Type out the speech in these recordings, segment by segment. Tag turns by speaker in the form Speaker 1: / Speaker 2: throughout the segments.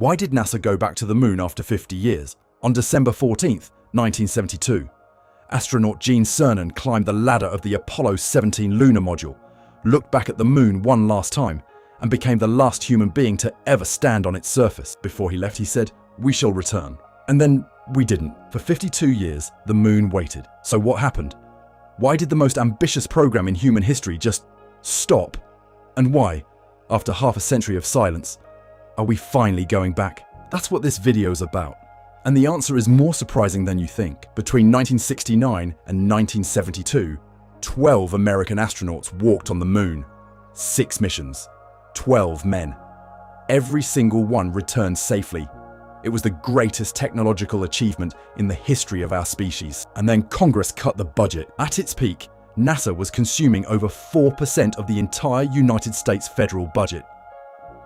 Speaker 1: Why did NASA go back to the moon after 50 years? On December 14th, 1972, astronaut Gene Cernan climbed the ladder of the Apollo 17 lunar module, looked back at the moon one last time, and became the last human being to ever stand on its surface. Before he left, he said, "We shall return." And then we didn't. For 52 years, the moon waited. So what happened? Why did the most ambitious program in human history just stop? And why, after half a century of silence, are we finally going back? That's what this video is about. And the answer is more surprising than you think. Between 1969 and 1972, 12 American astronauts walked on the moon. 6 missions, 12 men. Every single one returned safely. It was the greatest technological achievement in the history of our species. And then Congress cut the budget. At its peak, NASA was consuming over 4% of the entire United States federal budget.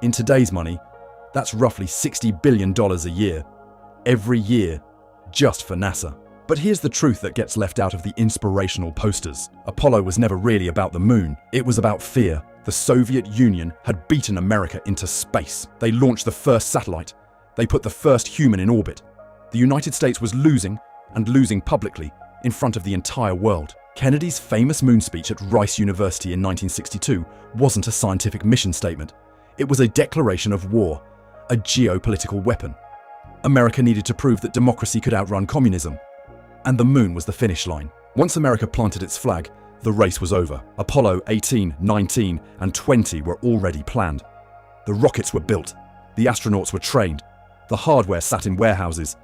Speaker 1: In today's money, that's roughly $60 billion a year. Every year, just for NASA. But here's the truth that gets left out of the inspirational posters. Apollo was never really about the moon. It was about fear. The Soviet Union had beaten America into space. They launched the first satellite. They put the first human in orbit. The United States was losing, and losing publicly, in front of the entire world. Kennedy's famous moon speech at Rice University in 1962 wasn't a scientific mission statement. It was a declaration of war, a geopolitical weapon. America needed to prove that democracy could outrun communism. And the moon was the finish line. Once America planted its flag, the race was over. Apollo 18, 19, and 20 were already planned. The rockets were built. The astronauts were trained. The hardware sat in warehouses.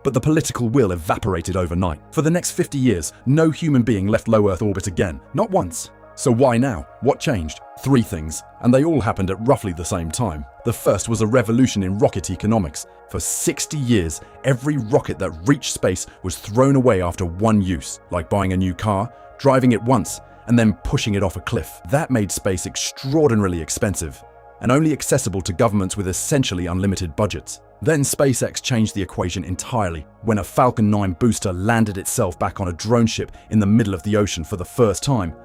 Speaker 1: But the political will evaporated overnight. For the next 50 years, no human being left low Earth orbit again. Not once. So why now? What changed? 3 things, and they all happened at roughly the same time. The first was a revolution in rocket economics. For 60 years, every rocket that reached space was thrown away after one use, like buying a new car, driving it once, and then pushing it off a cliff. That made space extraordinarily expensive, and only accessible to governments with essentially unlimited budgets. Then SpaceX changed the equation entirely. When a Falcon 9 booster landed itself back on a drone ship in the middle of the ocean for the first time,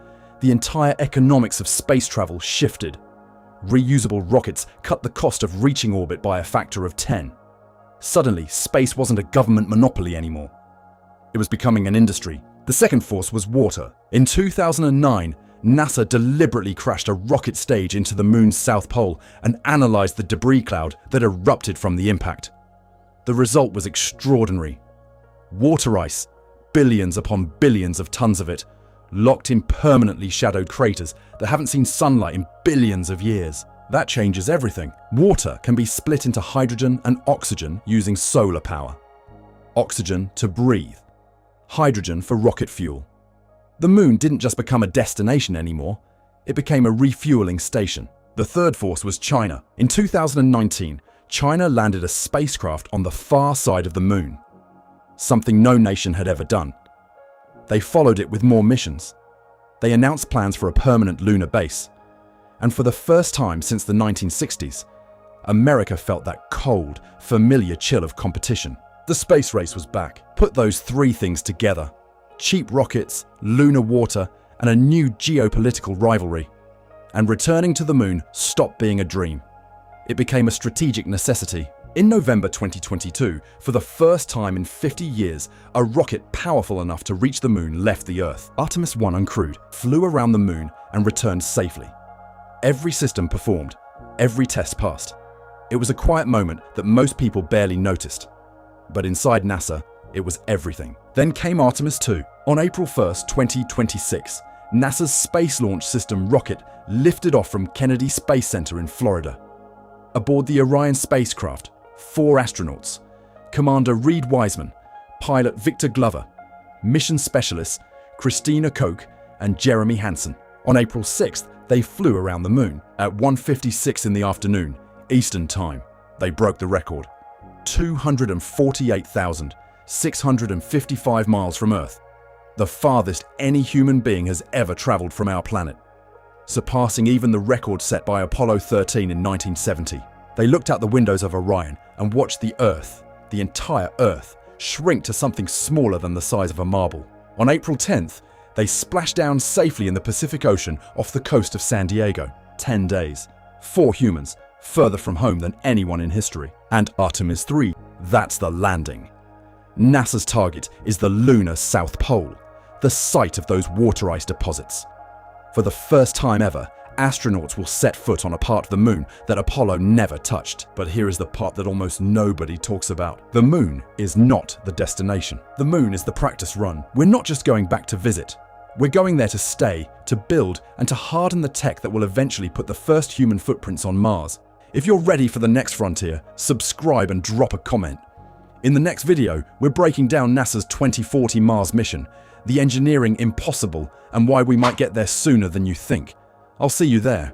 Speaker 1: the entire economics of space travel shifted. Reusable rockets cut the cost of reaching orbit by a factor of 10. Suddenly, space wasn't a government monopoly anymore. It was becoming an industry. The second force was water. In 2009, NASA deliberately crashed a rocket stage into the moon's south pole and analyzed the debris cloud that erupted from the impact. The result was extraordinary. Water ice, billions upon billions of tons of it, locked in permanently shadowed craters that haven't seen sunlight in billions of years. That changes everything. Water can be split into hydrogen and oxygen using solar power. Oxygen to breathe. Hydrogen for rocket fuel. The moon didn't just become a destination anymore, it became a refueling station. The third force was China. In 2019, China landed a spacecraft on the far side of the moon. Something no nation had ever done. They followed it with more missions. They announced plans for a permanent lunar base. And for the first time since the 1960s, America felt that cold, familiar chill of competition. The space race was back. Put those 3 things together: cheap rockets, lunar water, and a new geopolitical rivalry. And returning to the moon stopped being a dream. It became a strategic necessity. In November 2022, for the first time in 50 years, a rocket powerful enough to reach the moon left the Earth. Artemis I uncrewed, flew around the moon, and returned safely. Every system performed. Every test passed. It was a quiet moment that most people barely noticed. But inside NASA, it was everything. Then came Artemis II. On April 1st, 2026, NASA's Space Launch System rocket lifted off from Kennedy Space Center in Florida. Aboard the Orion spacecraft, 4 astronauts: Commander Reed Wiseman, pilot Victor Glover, mission specialists Christina Koch and Jeremy Hansen. On April 6th, they flew around the moon. At 1:56 in the afternoon, Eastern Time, they broke the record. 248,655 miles from Earth, the farthest any human being has ever traveled from our planet, surpassing even the record set by Apollo 13 in 1970. They looked out the windows of Orion and watched the Earth, the entire Earth, shrink to something smaller than the size of a marble. On April 10th, they splashed down safely in the Pacific Ocean off the coast of San Diego. 10 days, 4 humans, further from home than anyone in history. And Artemis III, that's the landing. NASA's target is the lunar South Pole, the site of those water ice deposits. For the first time ever, astronauts will set foot on a part of the moon that Apollo never touched. But here is the part that almost nobody talks about. The moon is not the destination. The moon is the practice run. We're not just going back to visit. We're going there to stay, to build, and to harden the tech that will eventually put the first human footprints on Mars. If you're ready for the next frontier, subscribe and drop a comment. In the next video, we're breaking down NASA's 2040 Mars mission, the engineering impossible, and why we might get there sooner than you think. I'll see you there.